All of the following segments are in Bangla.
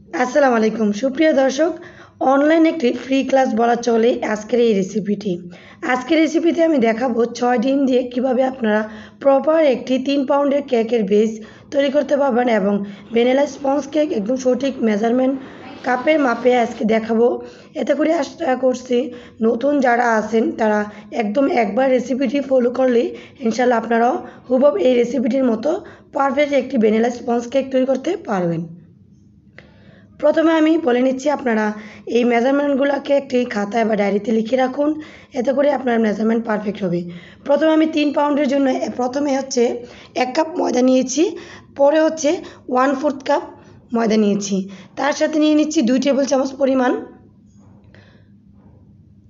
আসসালামু আলাইকুম সুপ্রিয় দর্শক। অনলাইন একটি ফ্রি ক্লাস বলা চলে আজকের এই রেসিপিটি। আজকের রেসিপিতে আমি দেখাবো 6 ডিম দিয়ে কিভাবে আপনারা প্রপার একটি 3 পাউন্ডের কেকের বেস তৈরি করতে পারবেন এবং ভ্যানিলা স্পঞ্জ কেক একদম সঠিক মেজারমেন্ট কাপের মাপে আজকে দেখাবো। এতে করে আশা করছি নতুন যারা আছেন তারা একদম একবার রেসিপিটি ফলো করলে ইনশাল্লাহ আপনারাও হুবহু এই রেসিপিটির মতো পারফেক্ট একটি ভ্যানিলা স্পঞ্জ কেক তৈরি করতে পারবেন। প্রথমে আমি বলে নিচ্ছি আপনারা এই মেজারমেন্টগুলোকে একটি খাতায় বা ডায়েরিতে লিখে রাখুন, এতে করে আপনার মেজারমেন্ট পারফেক্ট হবে। প্রথমে আমি 3 পাউন্ডের জন্য প্রথমে হচ্ছে 1 কাপ ময়দা নিয়েছি, পরে হচ্ছে 1/4 কাপ ময়দা নিয়েছি, তার সাথে নিয়ে নিচ্ছি 2 টেবিল চামচ পরিমাণ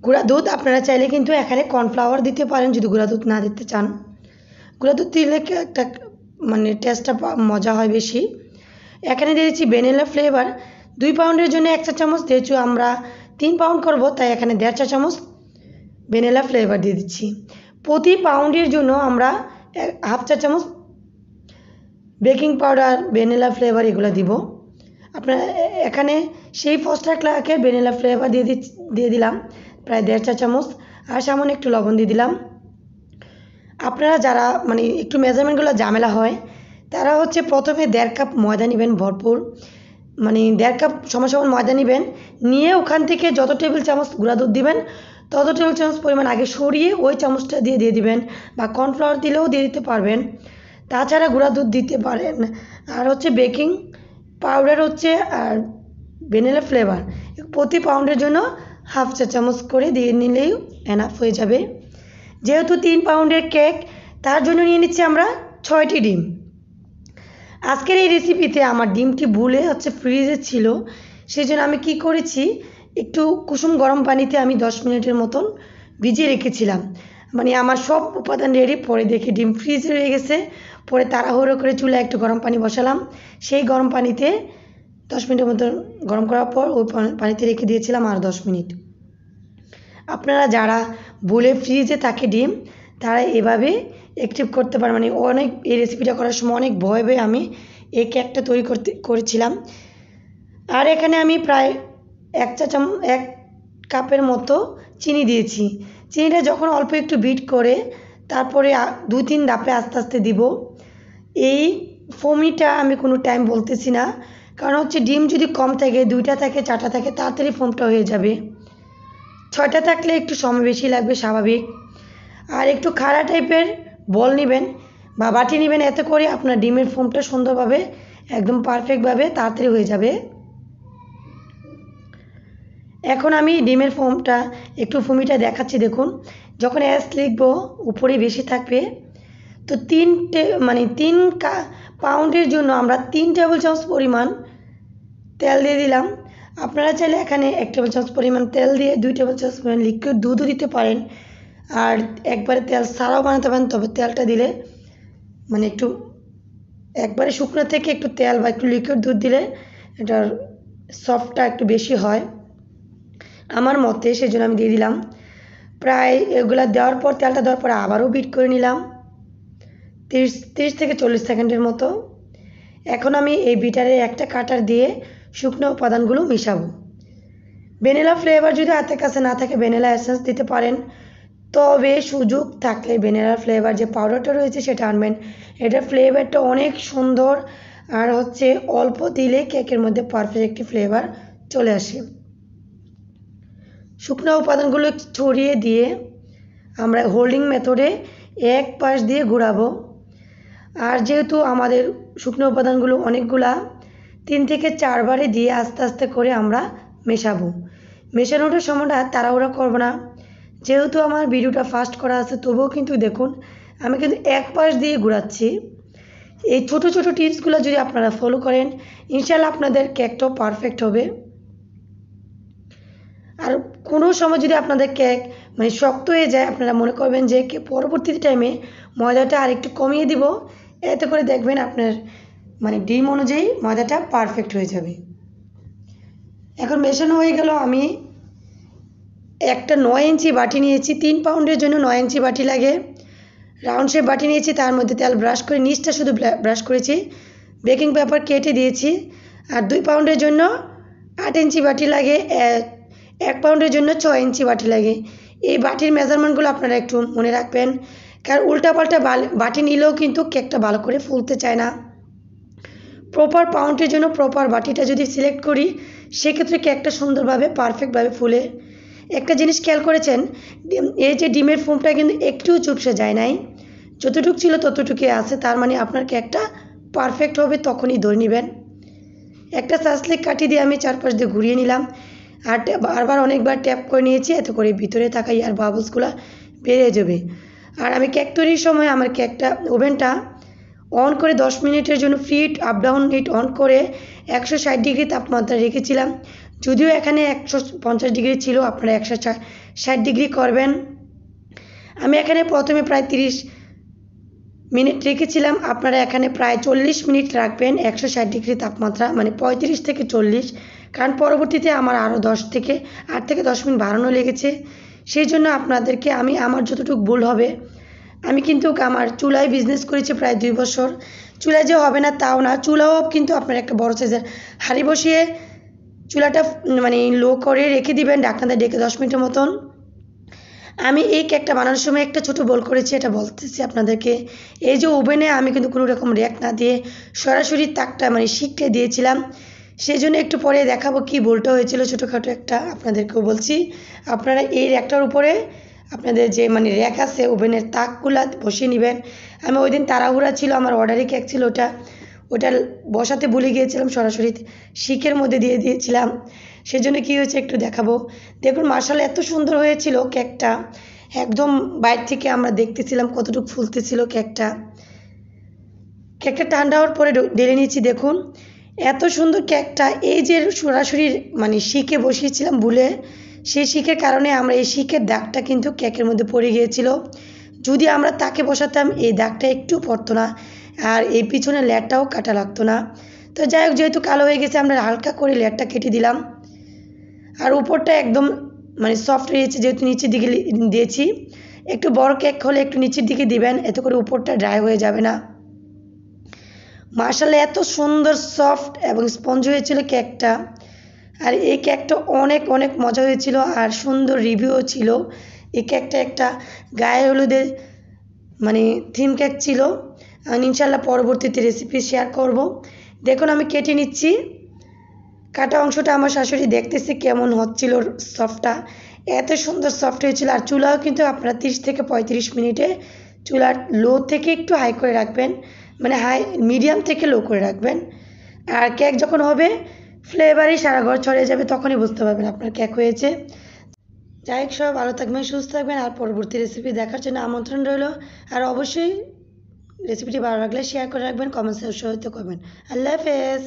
গুঁড়া দুধ। আপনারা চাইলে কিন্তু এখানে কর্নফ্লাওয়ার দিতে পারেন যদি গুঁড়া দুধ না দিতে চান। গুঁড়া দুধ দিলে একটা মানে টেস্টটা মজা হয় বেশি। এখানে দিয়ে দিচ্ছি ভ্যানিলা ফ্লেভার 2 পাউন্ডের জন্য 1 চা চামচ, যেহেতু আমরা 3 পাউন্ড করব তাই এখানে 1.5 চা চামচ ভ্যানিলা ফ্লেভার দিয়ে দিচ্ছি। প্রতি পাউন্ডের জন্য আমরা 1/2 চা চামচ বেকিং পাউডার, ভ্যানিলা ফ্লেভার এগুলো দিব। আপনারা এখানে সেই ফস্টার ক্লার্কের ভ্যানিলা ফ্লেভার দিয়ে দিলাম প্রায় 1.5 চা চামচ, আর সামান্য একটু লবণ দিয়ে দিলাম। আপনারা যারা মানে একটু মেজারমেন্টগুলো ঝামেলা হয় তারা হচ্ছে প্রথমে 1.5 কাপ ময়দা নেবেন ভরপুর, মানে 1.5 কাপ সমান সমান ময়দা নেবেন, নিয়ে ওখান থেকে যত টেবিল চামচ গুঁড়া দুধ দিবেন তত টেবিল চামচ পরিমাণ আগে সরিয়ে ওই চামচটা দিয়ে দিবেন, বা কর্নফ্লাওয়ার দিলেও দিয়ে দিতে পারবেন। তাছাড়া গুঁড়া দুধ দিতে পারেন। আর হচ্ছে বেকিং পাউডার হচ্ছে আর ভ্যানিলা ফ্লেভার প্রতি পাউন্ডের জন্য 1/2 চা চামচ করে দিয়ে নিলেই এনাফ হয়ে যাবে। যেহেতু 3 পাউন্ডের কেক তার জন্য নিয়ে নিচ্ছি আমরা 6টি ডিম। আজকের এই রেসিপিতে আমার ডিমটি ভুলে হচ্ছে ফ্রিজে ছিল, সেই জন্য আমি কি করেছি একটু কুসুম গরম পানিতে আমি 10 মিনিটের মতন ভিজিয়ে রেখেছিলাম। মানে আমার সব উপাদান রেডি, পরে দেখি ডিম ফ্রিজে রয়ে গেছে। পরে তাড়াহুড়ো করে চুলায় একটু গরম পানি বসালাম, সেই গরম পানিতে 10 মিনিটের মতন গরম করার পর ওই পানিতে রেখে দিয়েছিলাম আর 10 মিনিট। আপনারা যারা ভুলে ফ্রিজে থাকে ডিম তারা এভাবে অ্যাক্টিভ করতে পারেন। মানে অনেক এই রেসিপিটা করার সময় অনেক ভয় ভয়ে আমি এই কেকটা তৈরি করেছিলাম। আর এখানে আমি প্রায় 1 কাপের মতো চিনি দিয়েছি। চিনিটা যখন অল্প একটু বিট করে তারপরে 2-3 ধাপে আস্তে আস্তে দিব। এই ফোমিটা আমি কোনো টাইম বলতেছি না, কারণ হচ্ছে ডিম যদি কম থাকে, 2টা থাকে 4টা থাকে, তাড়াতাড়ি ফোমটা হয়ে যাবে। 6টা থাকলে একটু সময় বেশি লাগবে স্বাভাবিক। আর একটু খাড়া টাইপের বল নেবেন বা বাটি নেবেন, এতে করে আপনার ডিমের ফোমটা সুন্দরভাবে একদম পারফেক্টভাবে তাড়াতাড়ি হয়ে যাবে। এখন আমি ডিমের ফোমটা একটু ফুমিটা দেখাচ্ছি দেখুন। যখন এস লিখবো উপরে বেশি থাকবে, তো 3 পাউন্ডের জন্য আমরা 3 টেবিল চামচ পরিমাণ তেল দিয়ে দিলাম। আপনারা চাইলে এখানে 1 টেবিল চামচ পরিমাণ তেল দিয়ে 2 টেবিল চামচ পরিমাণ লিকুইড দুধও দিতে পারেন, আর একবারে তেল ছাড়াও বানাতে পারেন। তবে তেলটা দিলে মানে একটু একবারে শুকনো থেকে একটু তেল বা একটু লিকুইড দুধ দিলে এটার সফটটা একটু বেশি হয় আমার মতে, সেই জন্য আমি দিয়ে দিলাম। প্রায় এগুলো দেওয়ার পর তেলটা দেওয়ার পর আবারও বিট করে নিলাম 30 থেকে 40 সেকেন্ডের মতো। এখন আমি এই বিটারে একটা কাটার দিয়ে শুকনো উপাদানগুলো মিশাবো। ভ্যানিলা ফ্লেভার যদি হাতের কাছে না থাকে ভ্যানিলা এসেন্স দিতে পারেন, তবে সুযোগ থাকলে ভ্যানিলা ফ্লেভার যে পাউডারটা রয়েছে সেটা আনবেন। এটার ফ্লেভারটা অনেক সুন্দর, আর হচ্ছে অল্প দিলে কেকের মধ্যে পারফেক্ট একটি ফ্লেভার চলে আসে। শুকনো উপাদানগুলো ছড়িয়ে দিয়ে আমরা হোল্ডিং মেথডে এক পাশ দিয়ে ঘোরাবো। আর যেহেতু আমাদের শুকনো উপাদানগুলো অনেকগুলা, 3 থেকে 4 বারে দিয়ে আস্তে আস্তে করে আমরা মেশাবো। মেশানোটার সময়টা তাড়াহুড়া করবো না, যেহেতু আমার ভিডিওটা ফাস্ট করা আছে তবুও কিন্তু দেখুন আমি কিন্তু এক পাশ দিয়ে ঘোরাচ্ছি। এই ছোট ছোট টিপসগুলো যদি আপনারা ফলো করেন ইনশাল্লাহ আপনাদের কেকটাও পারফেক্ট হবে। আর কোনো সময় যদি আপনাদের কেক মানে শক্ত হয়ে যায়, আপনারা মনে করবেন যে পরবর্তী টাইমে ময়দাটা আরেকটু কমিয়ে দিব, এতে করে দেখবেন আপনার মানে ডিম অনুযায়ী ময়দাটা পারফেক্ট হয়ে যাবে। এখন মেশানো হয়ে গেল। আমি একটা 9 ইঞ্চি বাটি নিয়েছি, 3 পাউন্ডের জন্য 9 ইঞ্চি বাটি লাগে। রাউন্ড শেপ বাটি নিয়েছি, তার মধ্যে তেল ব্রাশ করে নিচটা শুধু ব্রাশ করেছি, বেকিং পেপার কেটে দিয়েছি। আর 2 পাউন্ডের জন্য 8 ইঞ্চি বাটি লাগে, 1 পাউন্ডের জন্য 6 ইঞ্চি বাটি লাগে। এই বাটির মেজারমেন্টগুলো আপনারা একটু মনে রাখবেন, কারণ উল্টাপাল্টা বাটি নিলেও কিন্তু কেকটা ভালো করে ফুলতে চায় না। প্রপার পাউন্ডের জন্য প্রপার বাটিটা যদি সিলেক্ট করি, সেক্ষেত্রে কেকটা সুন্দরভাবে পারফেক্টভাবে ফুলে। একটা জিনিস খেয়াল করেছেন, এই যে ডিমের ফোমটা কিন্তু একটু চুপসে যায় নাই, যতটুকু ছিল ততটুকুই আছে, তার মানে আপনার কেকটা পারফেক্ট হবে তখনই ধরে নেবেন। একটা সাসলিক কাঠি দিয়ে আমি চারপাশ দিয়ে ঘুরিয়ে নিলাম, আর বারবার অনেকবার ট্যাপ করে নিয়েছি, এতে করে ভিতরে থাকা এয়ার বাবলসগুলো বেরিয়ে যাবে। আর আমি কেক তৈরির সময় আমার কেকটা ওভেনটা অন করে 10 মিনিটের জন্য hit up down hit on করে 160 ডিগ্রি তাপমাত্রা রেখেছিলাম। যদিও এখানে 150 ডিগ্রি ছিল, আপনারা 160 ডিগ্রি করবেন। আমি এখানে প্রথমে প্রায় 30 মিনিট রেখেছিলাম, আপনারা এখানে প্রায় 40 মিনিট রাখবেন 160 ডিগ্রি তাপমাত্রা, মানে 35 থেকে 40, কারণ পরবর্তীতে আমার আরও 8 থেকে 10 মিনিট বাড়ানো লেগেছে। সেই জন্য আপনাদেরকে আমি আমার যতটুকু ভুল হবে, আমি কিন্তু আমার চুলায় বিজনেস করেছি প্রায় 2 বছর। চুলায় যে হবে না তাও না, চুলাও কিন্তু আপনার একটা বড় সাইজের হাঁড়ি বসিয়ে চুলাটা মানে লো করে রেখে দিবেন ঢাকনাতে ঢেকে 10 মিনিটের মতন। আমি এই কেকটা বানানোর সময় একটা ছোটো ভুল করেছি, এটা বলতেছি আপনাদেরকে। এই যে ওভেনে আমি কিন্তু কোনো রকম র্যাক না দিয়ে সরাসরি তাকটা মানে শিখতে দিয়েছিলাম, সেই জন্য একটু পরে দেখাবো কি ভুলটা হয়েছিল, ছোটোখাটো একটা আপনাদেরকেও বলছি। আপনারা এই র্যাকটার উপরে আপনাদের যে মানে র্যাক আছে ওভেনের তাকগুলা বসিয়ে নেবেন। আমি ওই দিন তাড়াহুড়া ছিল, আমার অর্ডারি কেক ছিল, ওটা বসাতে ভুলে গিয়েছিলাম, সরাসরি শিকের মধ্যে দিয়ে দিয়েছিলাম। সেজন্য কী হয়েছে একটু দেখাবো। দেখুন মাশাআল্লাহ এত সুন্দর হয়েছিল কেকটা, একদম বাইরে থেকে আমরা দেখতেছিলাম কতটুকু ফুলতেছিল কেকটা। ঠান্ডা হওয়ার পরে ঢেলে নিয়েছি, দেখুন এত সুন্দর কেকটা। এই যে সরাসরি মানে শিকে বসিয়েছিলাম ভুলে, সেই শিকের কারণে আমরা এই শিকের দাগটা কিন্তু কেকের মধ্যে পড়ে গিয়েছিল। যদি আমরা তাকে বসাতাম এই দাগটা একটু পড়তো না, আর এই পিছনে লেয়ারটাও কাটা লাগতো না। তো যাই হোক, যেহেতু কালো হয়ে গেছে আমরা হালকা করে লেয়ারটা কেটে দিলাম। আর উপরটা একদম মানে সফট হয়েছে, যেহেতু নিচের দিকে দিয়েছি। একটু বড় কেক হলে একটু নিচের দিকে দিবেন, এতে করে উপরটা ড্রাই হয়ে যাবে না। মাশাআল্লাহ এত সুন্দর সফট এবং স্পঞ্জ হয়েছিল কেকটা। আর এই কেকটা অনেক অনেক মজা হয়েছিল, আর সুন্দর রিভিউও ছিল। এই কেকটা একটা গায়ে হলুদের মানে থিম কেক ছিল। আমি ইনশাল্লাহ পরবর্তীতে রেসিপি শেয়ার করব। দেখুন আমি কেটে নিচ্ছি, কাটা অংশটা আমার শাশুড়ি দেখতেছে কেমন হচ্ছিল সফটটা, এত সুন্দর সফট হয়েছিল। আর চুলাও কিন্তু আপনারা 30 থেকে 35 মিনিটে চুলার লো থেকে একটু হাই করে রাখবেন, মানে মিডিয়াম থেকে লো করে রাখবেন। আর কেক যখন হবে ফ্লেভারই সারা ঘর ছড়িয়ে যাবে, তখনই বুঝতে পারবেন আপনার কেক হয়েছে। যাই হোক, সবাই ভালো থাকবেন, সুস্থ থাকবেন, আর পরবর্তী রেসিপি দেখার জন্য আমন্ত্রণ রইল। আর অবশ্যই রেসিপিটি ভালো লাগলে শেয়ার করে রাখবেন, কমেন্টসে উৎসাহিত করবেন। আল্লাহ হাফেজ।